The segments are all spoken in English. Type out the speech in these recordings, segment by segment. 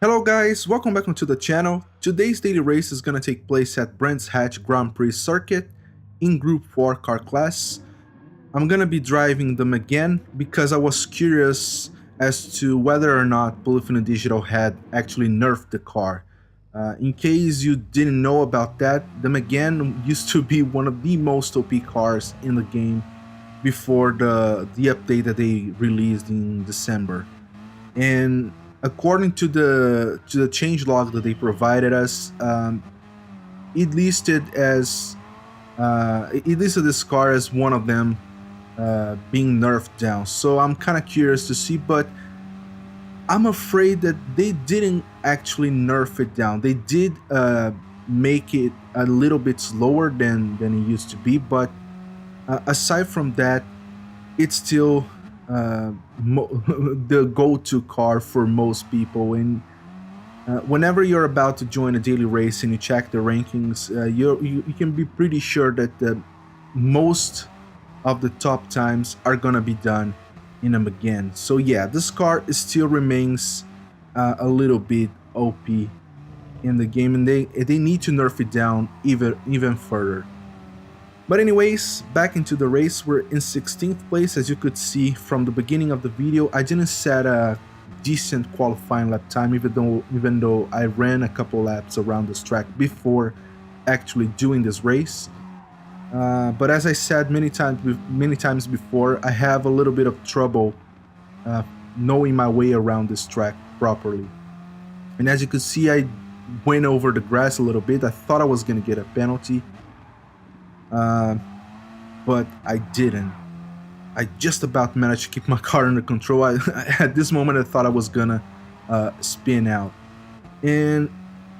Hello guys, welcome back onto the channel. Today's daily race is gonna take place at Brands Hatch Grand Prix circuit in Group 4 car class. I'm gonna be driving them again because I was curious as to whether or not Polyphony Digital had actually nerfed the car. In case you didn't know about that, the Megane used to be one of the most OP cars in the game before the update that they released in December. And according to the change log that they provided us, it listed as it listed this car as one of them being nerfed down. So I'm kind of curious to see, but I'm afraid that they didn't actually nerf it down. They did make it a little bit slower than it used to be, but aside from that, it's still the go-to car for most people. And whenever you're about to join a daily race and you check the rankings, you can be pretty sure that most of the top times are gonna be done in a Megane. So yeah, this car still remains a little bit OP in the game, and they need to nerf it down even further. But anyways, back into the race. We're in 16th place. As you could see from the beginning of the video, I didn't set a decent qualifying lap time, even though I ran a couple laps around this track before actually doing this race. But as I said many times before, I have a little bit of trouble knowing my way around this track properly. And as you could see, I went over the grass a little bit. I thought I was going to get a penalty. But I didn't. I just about managed to keep my car under control. At this moment, I thought I was gonna spin out. And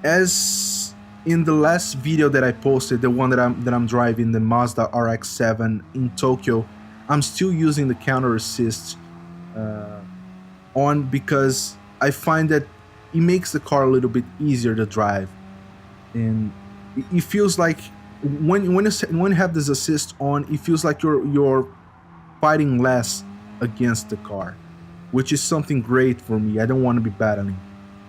as in the last video that I posted, the one that I'm driving, the Mazda RX-7 in Tokyo, I'm still using the counter assist on because I find that it makes the car a little bit easier to drive, and it feels like when you have this assist on, it feels like you're fighting less against the car, which is something great for me. I don't want to be battling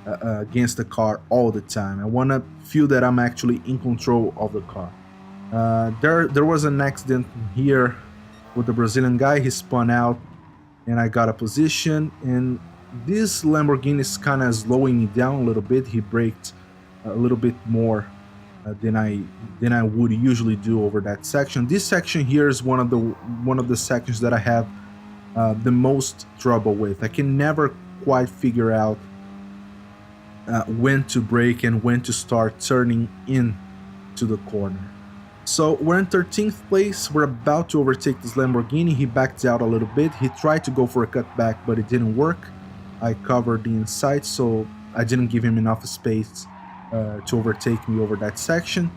against the car all the time. I want to feel that I'm actually in control of the car. There was an accident here with the Brazilian guy. He spun out and I got a position, and this Lamborghini is kind of slowing me down a little bit. He braked a little bit more than I would usually do over that section. This section here is one of the sections that I have the most trouble with. I can never quite figure out when to brake and when to start turning in to the corner. So we're in 13th place. We're about to overtake this Lamborghini. He backed out a little bit. He tried to go for a cutback, but it didn't work. I covered the inside, so I didn't give him enough space to overtake me over that section.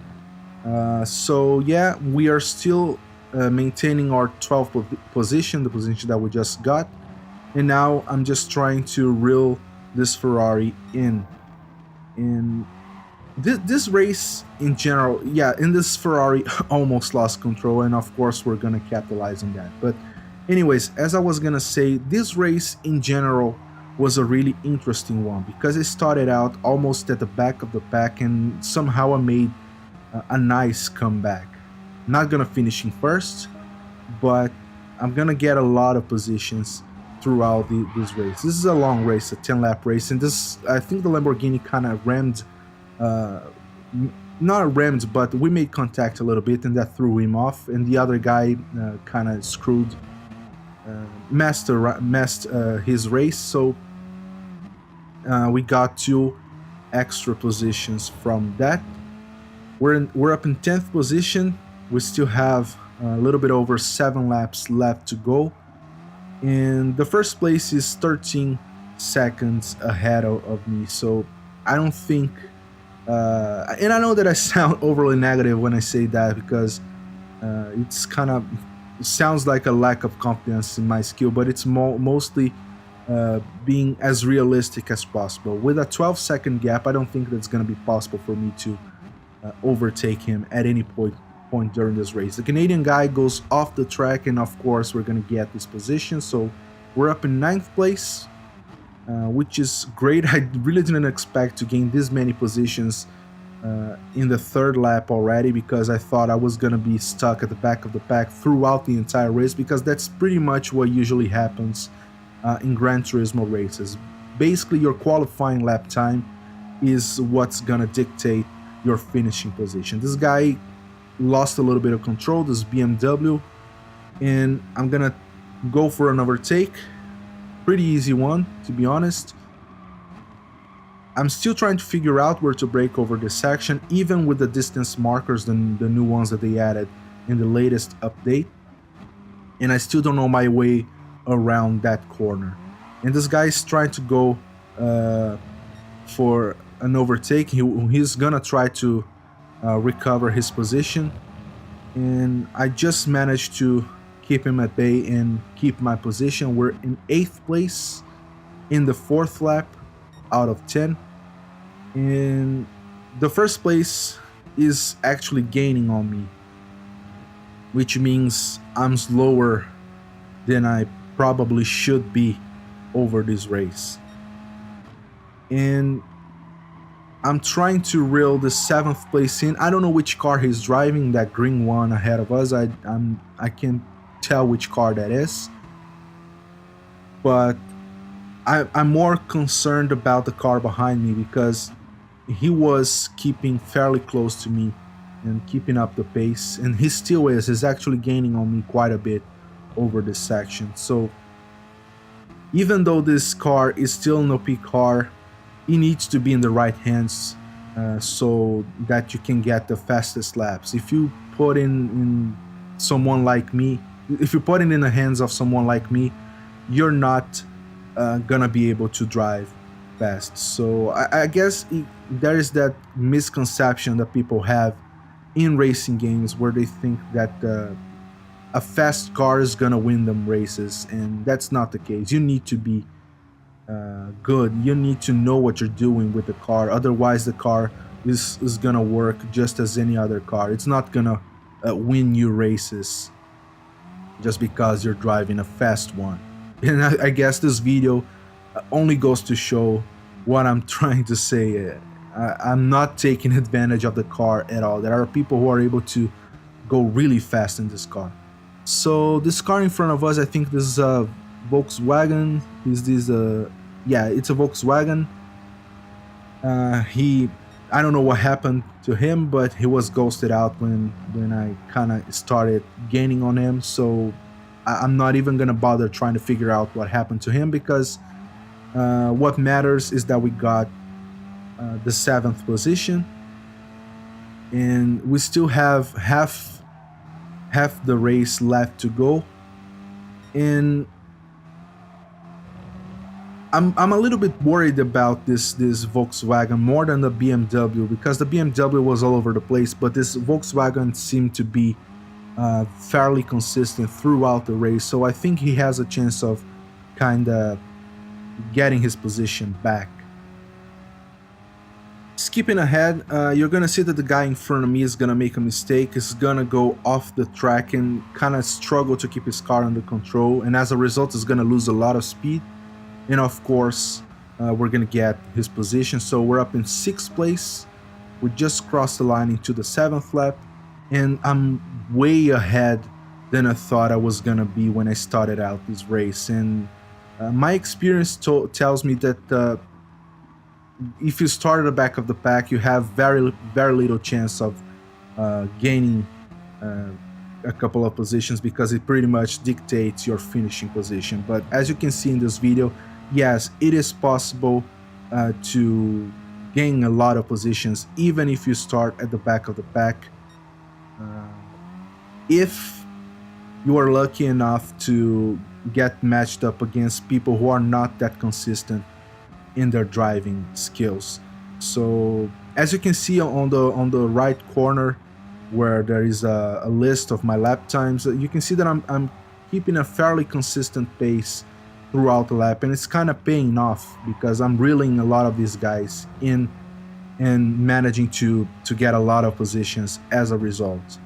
So yeah, we are still maintaining our 12th position, the position that we just got. And now I'm just trying to reel this Ferrari in. And this race in general, yeah, in this Ferrari almost lost control, and of course we're gonna capitalize on that. But anyways, as I was gonna say, this race in general was a really interesting one because it started out almost at the back of the pack, and somehow I made a nice comeback. Not gonna finish in first, but I'm gonna get a lot of positions throughout this race. This is a long race, a 10-lap race, and this, I think the Lamborghini kind of rammed, not rammed, but we made contact a little bit, and that threw him off, and the other guy kind of screwed, messed his race. So we got 2 extra positions from that. We're up in 10th position. We still have a little bit over 7 laps left to go, and the first place is 13 seconds ahead of me. So I don't think, and I know that I sound overly negative when I say that, because it's kind of sounds like a lack of confidence in my skill, but it's mostly being as realistic as possible. With a 12-second gap, I don't think that's going to be possible for me to overtake him at any point during this race. The Canadian guy goes off the track, and of course we're going to get this position. So we're up in 9th place. which is great. I really didn't expect to gain this many positions in the third lap already, because I thought I was going to be stuck at the back of the pack throughout the entire race, because that's pretty much what usually happens in Gran Turismo races. Basically, your qualifying lap time is what's going to dictate your finishing position. This guy lost a little bit of control, this BMW, and I'm going to go for an overtake. Pretty easy one, to be honest. I'm still trying to figure out where to brake over this section, even with the distance markers, the new ones that they added in the latest update. And I still don't know my way around that corner. And this guy is trying to go for an overtake. He's gonna try to recover his position. And I just managed to keep him at bay and keep my position. We're in 8th place in the 4th lap out of 10. And the first place is actually gaining on me, which means I'm slower than I probably should be over this race. And I'm trying to reel the 7th place in. I don't know which car he's driving, that green one ahead of us. I can't tell which car that is, but I'm more concerned about the car behind me, because he was keeping fairly close to me and keeping up the pace, and he still is. He's actually gaining on me quite a bit over this section. So even though this car is still an OP car, it needs to be in the right hands so that you can get the fastest laps. If you put in someone like me, if you put it in the hands of someone like me, you're not gonna be able to drive fast. So I guess there is that misconception that people have in racing games, where they think that a fast car is gonna win them races, and that's not the case. You need to be good. You need to know what you're doing with the car, otherwise the car is gonna work just as any other car. It's not gonna win you races just because you're driving a fast one. And I guess this video only goes to show what I'm trying to say. I'm not taking advantage of the car at all. There are people who are able to go really fast in this car. So this car in front of us, I think this is a Volkswagen. Is this yeah, it's a Volkswagen. I don't know what happened to him, but he was ghosted out when I kind of started gaining on him. So I'm not even gonna bother trying to figure out what happened to him, because what matters is that we got the 7th position, and we still have half the race left to go. And I'm a little bit worried about this Volkswagen more than the BMW, because the BMW was all over the place, but this Volkswagen seemed to be fairly consistent throughout the race. So I think he has a chance of kind of getting his position back. Skipping ahead, you're gonna see that the guy in front of me is gonna make a mistake. He's gonna go off the track and kind of struggle to keep his car under control, and as a result is gonna lose a lot of speed. And of course, we're gonna get his position. So we're up in 6th place. We just crossed the line into the 7th lap, and I'm way ahead than I thought I was gonna be when I started out this race. And my experience tells me that if you start at the back of the pack, you have very little chance of gaining a couple of positions, because it pretty much dictates your finishing position. But as you can see in this video, yes, it is possible to gain a lot of positions even if you start at the back of the pack, if you are lucky enough to get matched up against people who are not that consistent in their driving skills. So as you can see on the right corner, where there is a list of my lap times, you can see that I'm keeping a fairly consistent pace throughout the lap, and it's kind of paying off, because I'm reeling a lot of these guys in and managing to get a lot of positions as a result.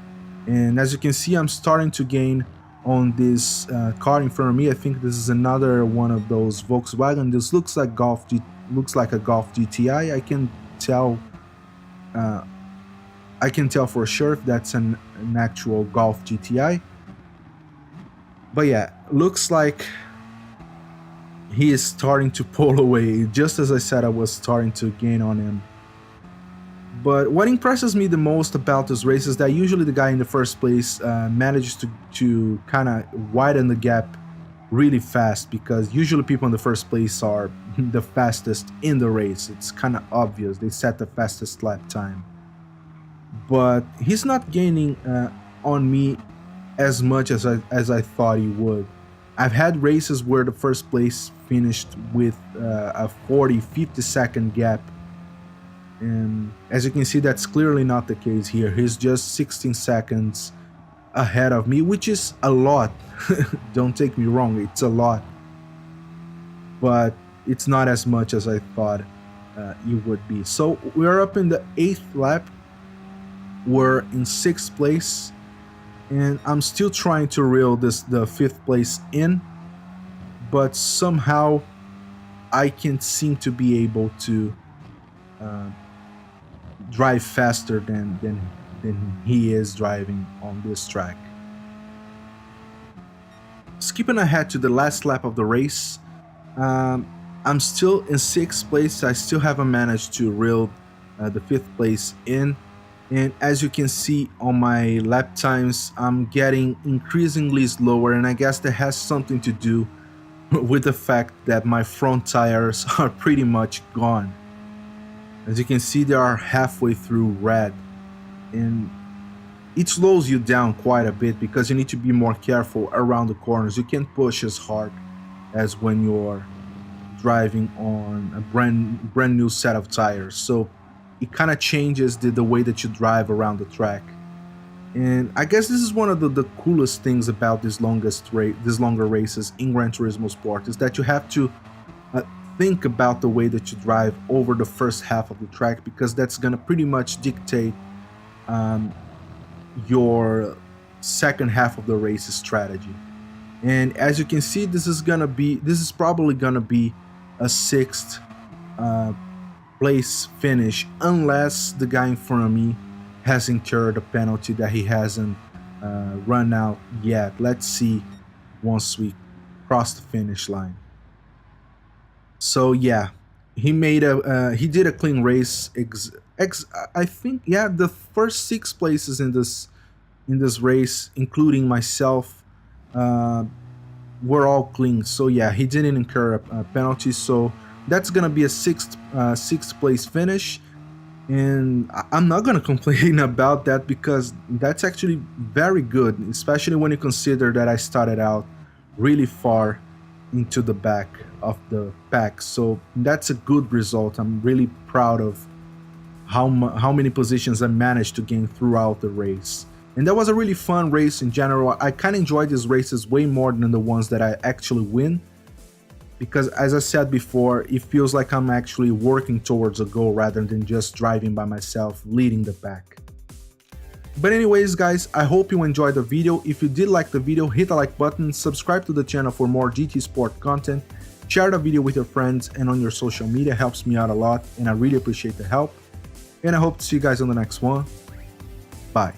And as you can see, I'm starting to gain on this car in front of me. I think this is another one of those Volkswagen. This looks like looks like a Golf GTI. Uh, I can tell for sure if that's an actual Golf GTI. But yeah, looks like he is starting to pull away. Just as I said, I was starting to gain on him. But what impresses me the most about this race is that usually the guy in the first place manages to kind of widen the gap really fast, because usually people in the first place are the fastest in the race. It's kind of obvious. They set the fastest lap time. But he's not gaining on me as much as I thought he would. I've had races where the first place finished with a 40-50 second gap, and as you can see, that's clearly not the case here. He's just 16 seconds ahead of me, which is a lot. Don't take me wrong, it's a lot, but it's not as much as I thought it would be. So we're up in the 8th lap. We're in 6th place, and I'm still trying to reel the 5th place in, but somehow I can't seem to be able to drive faster than he is driving on this track. Skipping ahead to the last lap of the race, I'm still in 6th place. I still haven't managed to reel the 5th place in. And as you can see on my lap times, I'm getting increasingly slower, and I guess that has something to do with the fact that my front tires are pretty much gone. As you can see, they are halfway through red, and it slows you down quite a bit because you need to be more careful around the corners. You can't push as hard as when you're driving on a brand new set of tires. So it kind of changes the way that you drive around the track. And I guess this is one of the coolest things about these longer races in Gran Turismo Sport, is that you have to think about the way that you drive over the first half of the track, because that's gonna pretty much dictate your second half of the race's strategy. And as you can see, this is probably gonna be a 6th place finish, unless the guy in front of me has incurred a penalty that he hasn't run out yet. Let's see once we cross the finish line. So yeah, he did a clean race. I think, yeah, the first 6 places in this race, including myself, were all clean. So yeah, he didn't incur a penalty. So that's gonna be a 6th place finish, and I'm not gonna complain about that, because that's actually very good, especially when you consider that I started out really far into the back of the pack. So that's a good result. I'm really proud of how many positions I managed to gain throughout the race. And that was a really fun race in general. I kind of enjoyed these races way more than the ones that I actually win, because as I said before, it feels like I'm actually working towards a goal rather than just driving by myself, leading the pack. But anyways guys, I hope you enjoyed the video. If you did like the video, hit the like button, subscribe to the channel for more GT Sport content, share the video with your friends and on your social media. Helps me out a lot, and I really appreciate the help. And I hope to see you guys on the next one. Bye.